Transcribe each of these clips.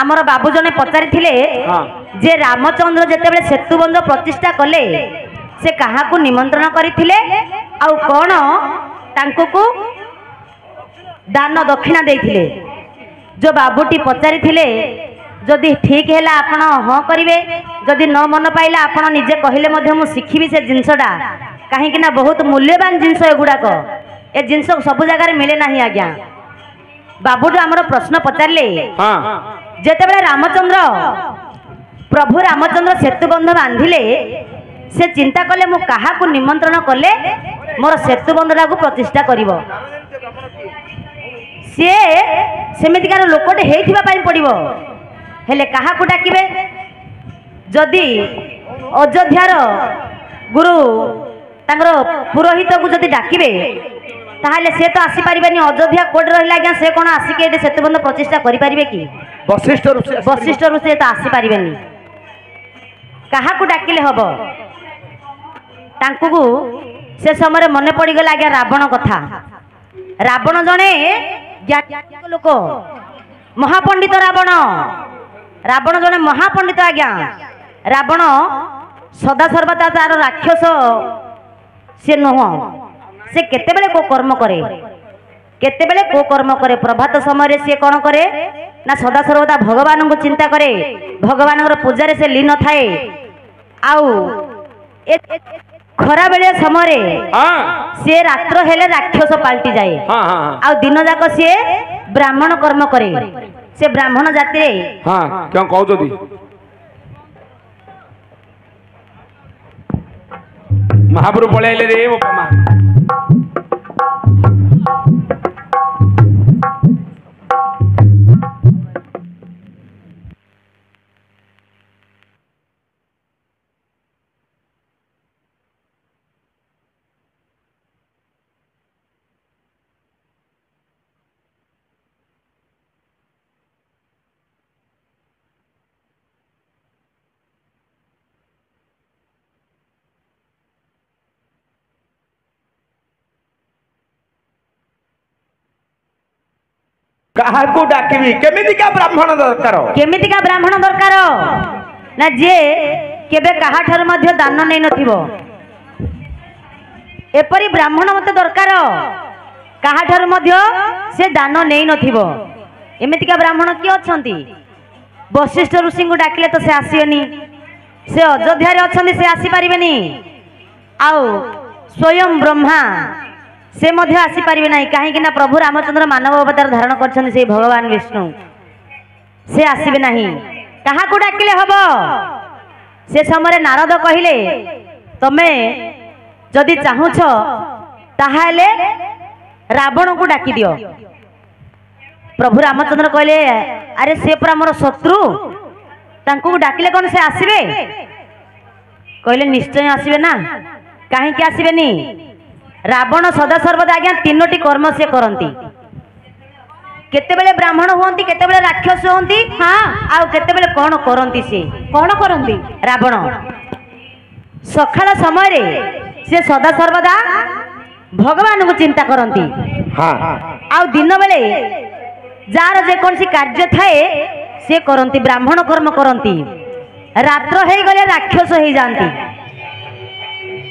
आमर बाबू जने पचारि जे रामचंद्र जेतेबेले सेतुबंध प्रतिष्ठा कले से काहाकू निमंत्रण करथिले आउ कोन तांको को दान दक्षिणा देथिले। जो बाबूटी पचारि जदि ठीक है आपण हाँ करेंगे जदि न मन पाइला आपण निजे कहले मध्य मु शिखिबी से जिनसटा कहीं बहुत मूल्यवान जिनस एगुड़ाक ए जिनस सब जगह मिले ना आज्ञा। बाबू जो आमर प्रश्न पचारे जेतेबेले रामचंद्र प्रभु रामचंद्र सेतुबंध बांधिले से चिंता कले मु काहाकू निमंत्रण कले मोर सेतुबंधटा को प्रतिष्ठा करिवो सी सेमितिकार लोकटे हेइथिबा पई पड़िवो हेले काहाकू डाकिबे जदि अयोध्यार गुरु तांगर पुरोहित को जदि डाकिबे ताहले से तो आसी परिबेनी अयोध्या कोड रहिला आज्ञा से कोन आसी के सेतुबंध प्रतिष्ठा करि परिबे कि वशिष्ठ ऋषि तो आसी परिबेनी काहाकू डाकिले हबो तांकू से समय मने पड़ी गला आज्ञा रावण कथा। रावण जने ज्ञानिक लोक महापंडित रावण जने महापंडित आज्ञा। रावण सदा सर्वदा तार राक्षस से नुह से केतेबेले को कर्म करे केतेबेले को कर्म करे प्रभात समय से कौन करे ना सदा सर्वदा भगवान को चिंता करे भगवान पूजा से लीन थाए आउ खरा बेले समय से रात्र हेले राक्षस पाल्टी जाए आउ दिन जाक सी ब्राह्मण कर्म करे से ब्राह्मण जाति क्यों कहते महाप्रभु पलैले रे बापा काहाकू डाकिबी केमितिका ब्राह्मण दरकार ना जे केबे काहा ठार मध्य दान नै नथिबो एपरी ब्राह्मण मते दरकार काहा ठार मध्य से दान नै नथिबो एमितिका ब्राह्मण कि अछंती वशिष्ठ ऋषि को डाकिले तो से आसीबेनी से अयोध्या रे अछंती से आसी परिबेनी आउ स्वयं ब्रह्मा से मध्य आसी पारिबे नाही कहीं ना प्रभु रामचंद्र मानव अवतार धारण करछन से भगवान विष्णु से आसीबे नाही काहाकू डाकिले हबो से समय नारद कहिले तमे जदि चाहुछ ताहाले रावण को डाकी दियो। प्रभु रामचंद्र कहले अरे से पर हमर शत्रु तांको डाकिले कोन से आसीबे कहले निश्चय आसीबे ना काहे कि आसीबेनी रावण सदा सर्वदा आज्ञा तीनोटी कर्म से करती केतेबेले ब्राह्मण होती केतेबेले राक्षस होती हाँ आउ केतेबेले कौन करती से कौन करती रावण सकाळ समय से सदा सर्वदा भगवान को चिंता करती हाँ आउ दिन बेले जार जेकोसी कार्य थाए से करती ब्राह्मण कर्म करती रात्र हो गले राक्षस हो जाती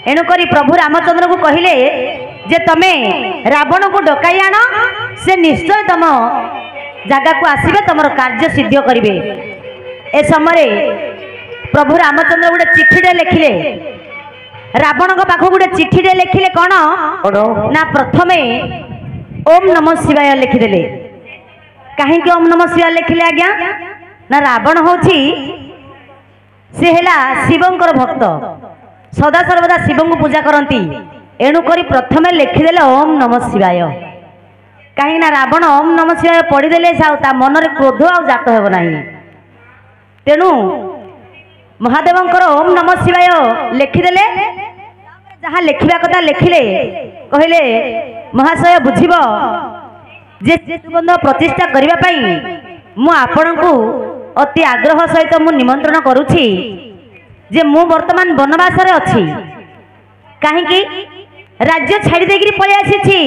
एणुकरी प्रभु रामचंद्र को कहले जे तमे रावण को डकाई आण से निश्चय तुम जगह को आसबे तुम कार्य सिद्ध करेंगे। ए समय प्रभु रामचंद्र गोटे चिठीटे लिखिले रावण को पाख गोटे चिठीटे लिखिले कौन ना प्रथमे ओम नमः शिवाय लिखिदेले कहीं ओम नमः शिवाय लिखिले आज्ञा ना रावण होची से हेला शिवंकर भक्त सदा सर्वदा शिव को पूजा करती एणुकरी प्रथमे लिखिदेले ओम नमः शिवाय कहीं ना रावण ओम नमः शिवाय पढ़ीदेले मन में क्रोध आ जात हेब ना तेणु महादेवंकर ओम नमः शिवाय लिखिदेले जहाँ लिखा कथा लिखिले कहले महाशय बुझिब जे सेतुबंध प्रतिष्ठा करने मु आपण को अति आग्रह सहित मु निमंत्रण करुछि जे मु वर्तमान वनवास रे अछि कहीं राज्य छाड़ी देगिरी पळे आसी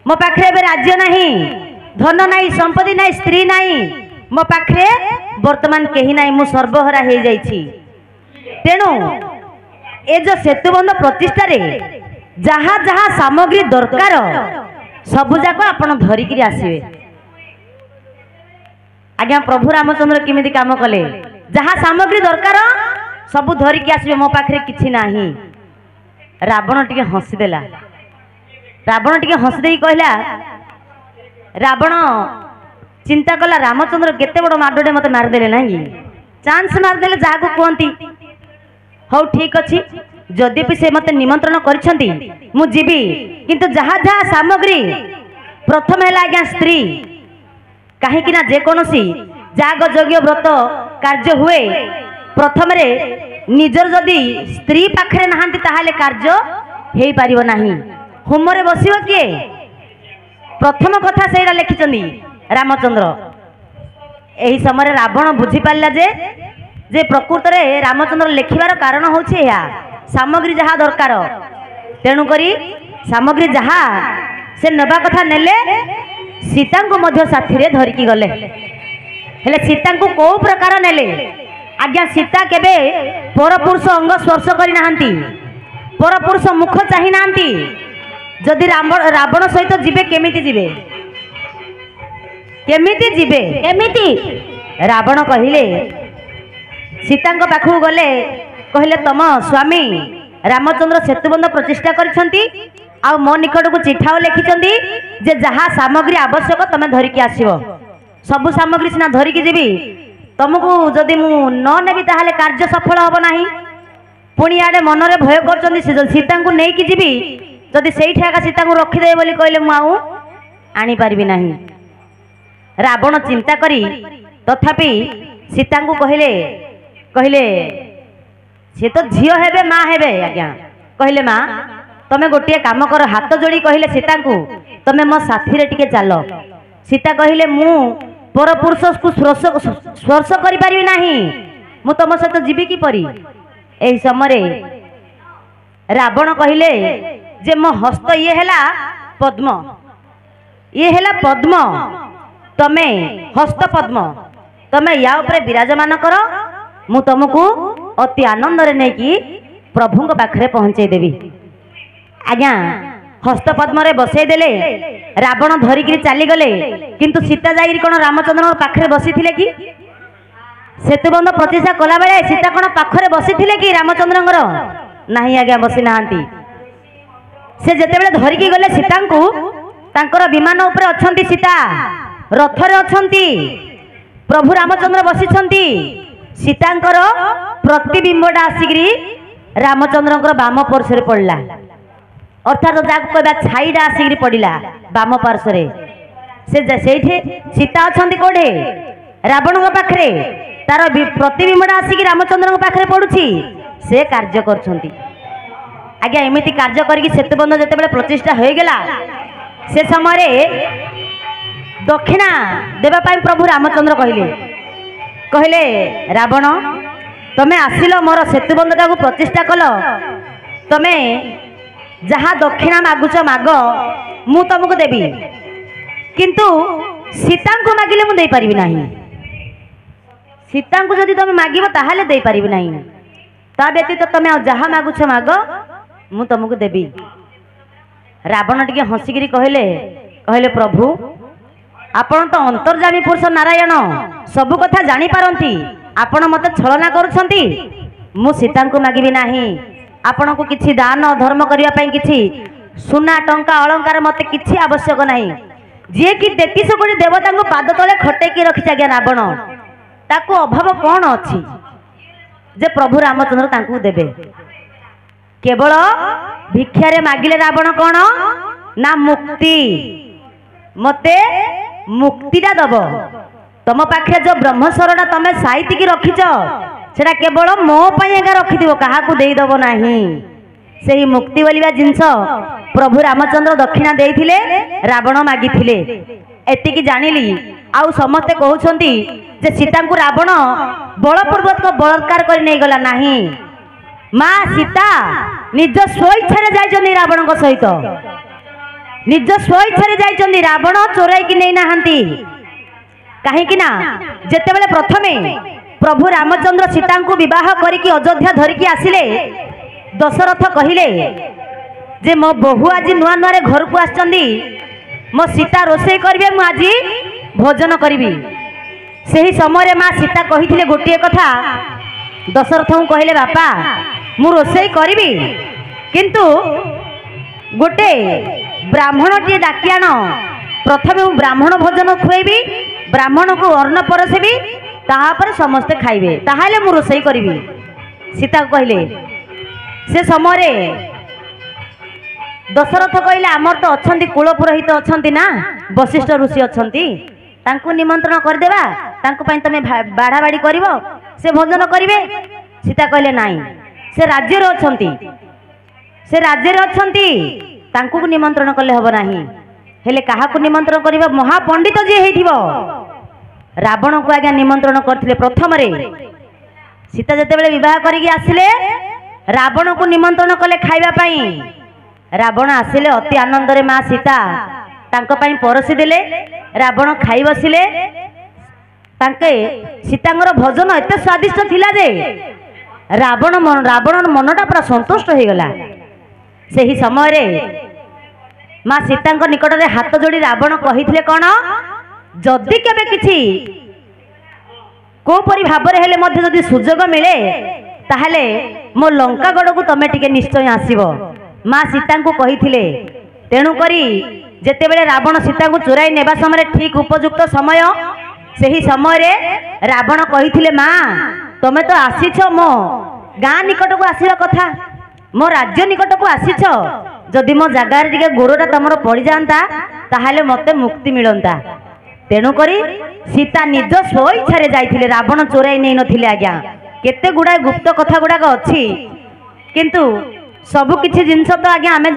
मो पाखे राज्य नहीं धन नहीं संपत्ति नहीं स्त्री नहीं मो पाखरे वर्तमान कहीं ना मु सर्वहरा हो जाइछि तेणु ए जो सेतुबंध प्रतिष्ठा रे जहाँ जहाँ सामग्री दरकार सबु जाक आपण धरिकी आसवे आज्ञा प्रभु रामचंद्र किमिति काम कले जहाँ सामग्री दरकार सबु धरिकी आसवे मो पाखरे किछि नाही। रावण टिके हसीदेला रावण टिके हसीदे कहला रावण चिंता कला रामचंद्र केते बड़ माडोटे मते मारदेले ना चांस मारदेले जहाँ को कहती हौ ठीक अच्छी जदि भी से मते निमंत्रण करछंती मु जीवी किंतु जहाँ जहाँ सामग्री प्रथम है आज्ञा स्त्री कहीं ना जेकोसी जाग यज्ञ व्रत कार्य हुए प्रथम रे निजर जदि स्त्री पाखरे नहांती ताहाले कार्य हेई पारिबो नाही। होमरे बसिबो किए प्रथम कथा सेरा लिखिचंदी रामचंद्र। एही समय रावण बुझी पाला जे प्रकृत रे रामचंद्र लिखिबार कारण होछि या सामग्री जहाँ दरकार तेणु करी सामग्री जहाँ से नबा कथा नेले सीता को मध्य साथी रे धरिकी गले हेले सीता को को प्रकार नेले आज्ञा सीता केबे परपुरुष अंग स्पर्श करी नाहंती परपुरुष मुख चाहि नाहंती जदि रावण सहित जीवे केमिति जीवे केमिति जीवे केमिति रावण कहिले सीता पाखु गले कहले तम स्वामी रामचंद्र सेतुबंध प्रतिष्ठा करिसंती आ मो निकट को चिठाओ लिखिचंती जे जहाँ सामग्री आवश्यक तमे धरिकी आसीबो सबु सामग्री सिना धरिकी जीवी तुमको जदि मु न नेबी ताहाले कार्य सफल हबो नाही। पुणी आडे मनरे भय करचंती सीता को नेकी जीवी जदि सेठी आका सीता को रखिदे बोली कहले मु आउ आनी पारबी नाही। रावण चिंता करी तथापि सीता को कहले कहले सी तो झील हेबे माँ हेबे आज्ञा कहले माँ तमे गोटे काम कर हाथ जोड़ी कहले सीता को तमे मो साथी रे टिके चल। सीता कहले मु परपुरुष को स्पर्श करि पारिबी नाही मु तम सहित जीवी कि परी। एही समय रावण कहले जे मो हस्त ये हेला पद्म ये हेला पद्म तमे हस्त पद्म तमे या उपरे विराजमान कर मु तुमको अति आनंद रे नेकी प्रभु पाखरे पहुंचे देवी। आज्ञा हस्त पद्म रे बसई देले रावण धरिकी चली गले किंतु सीता जाई कोन रामचंद्र पाखरे बसी थिले कि सेतुबंध प्रतिष्ठा कला बेले सीता कोन पाखरे बसी थिले कि रामचंद्रंगर नाही आज्ञा बसी नांती। से जेते बेले धरिकी गले सीता को तांकर विमान ऊपर अछंती सीता रथ रे अछंती प्रभु रामचंद्र बसिछंती सीतांकर प्रतिबिंबटा आसिकी रामचंद्र बाम पार्श्व पड़ला अर्थात जाको कहबा छाईटा आसिकी पड़िला बाम पार्श्व से सीता अछंती कोठे रावण पाखरे तार प्रतिबिंबटा आसिकी रामचंद्र पाखरे पड़ुछि से कार्य करछंती। आज्ञा एमिति कार्य करिक सेतुबंध जेतेबेले प्रतिष्ठा हो गला से समय दक्षिणा देवा पाई प्रभु रामचंद्र कहले कहले रावण तमे आसिल मोर सेतुबंधटा को प्रतिष्ठा कल तमे जहाँ दक्षिणा मागुच माग मु तुमको देवी किंतु सीता को मागिले मु दे पारिबी नाही। सीता को जदि तमे मागिबो ताहाले दे पारिबी नाही ता व्यतीत तमे जहाँ मागुच माग मु तुमको देवी। रावण टिके हसिकी कहले कहले प्रभु आपण तो अंतर्जामी पुरुष नारायण सबु कथा जानी पारंती आपण मते छलना करूछंती मु सीता को मागिबी नाही। आपण को किछि दान धर्म करिया पई किछि सुना टंका अलंकार मते किछि आवश्यक नाही। जे कि 33 कोटी देवता को पाद तले खटेकी रखि जाग्या रावण ताको अभाव कोन अछि जे प्रभु रामचंद्र तांकू देबे। केवल भिक्षारे मागिले रावण कोन ना मुक्ति मते मुक्तिटा दब तुम पाखे जो ब्रह्मस्वरटा तमे साइतिकी रखिच सेटा केवल मो पई एका रखिदिबो काहाकू देइदब नाही। सेही मुक्ति बोलिबा जिंस प्रभु रामचंद्र दक्षिणा देइथिले रावण मागिथिले एतिकी जानिली आउ समस्ते कहउछंती जे सीता को रावण बलपूर्वक बलात्कार कर नहीं गला नाही। माँ सीता निज स्वेच्छा जाइछन्ती रावण सहित निज स्वेच्छा जाइछन्ती रावण चोराई कि नहीं नाहंती कहीं ना जेतेबेले प्रथमे प्रभु रामचंद्र सीता को विवाह करिकी अयोध्या धरिकी आसिले दशरथ कहिले जे मो बहु आज नुआ नुआ घर को आछंदी मो सीता रोषे करिवे मु आज भोजन करिवी सही समय माँ सीता कही गोटे कथा दशरथ को कहले बापा मु रोषे करिवी किंतु गोटे ब्राह्मण टी डाकी आण प्रथमे मु ब्राह्मण भोजन खुएबी ब्राह्मण को अन्न परसेबी ताहापर समस्ते खाइबे ताहाले मु रोषे करिवी सीता कहले से समय दशरथ कहले आमर तो अच्छा कुल पुरोहित अच्छा ना वशिष्ठ ऋषि अच्छा निमंत्रण करदेवा तुम बाढ़ा बाड़ी कर से भोजन करेंगे सीता कहले नाई से राज्य अच्छा निमंत्रण कले हम ना हेले क्या निमंत्रण कर महापंडित जी हो रावण को आज्ञा निमंत्रण करते प्रथम सीता जिते बह करसिले रावण को निमंत्रण कले खाइबापी रावण आसिले अति आनंद रे माँ सीता परसी देले रावण खाई बसिले सीतांगर भोजन एत स्वादिष्ट थिला जे रावण मनटा पूरा संतुष्ट हो गला से ही समय माँ सीता निकट में हाथ जोड़ी रावण कही कौन जदि केबे किछि कोपरी भाव जदि सुजोग मिले ताहले मो लंकागढ़ को तमे टिके निश्चय आसीबो माँ सीता को कही तेणुकरी जेतेबेले रावण सीता को चोराई नेबा समय ठीक उपयुक्त समय से ही समय रावण कही माँ तमे तो आसीछ मो गाँ निकट को आसीबा कथा मो राज्य निकट को आसीछ जदि मो जगार टिके गोड़टा तमर पड़ जाता ताहले मते मुक्ति मिलंता तेणुकरी सीता निज स्वइच्छा जाइथिले रावण चोराई नहीं नथिले आज्ञा केते गुडा गुप्त कथा गुडाक अच्छी किंतु सबु किछि जिनस तो आज्ञा आमे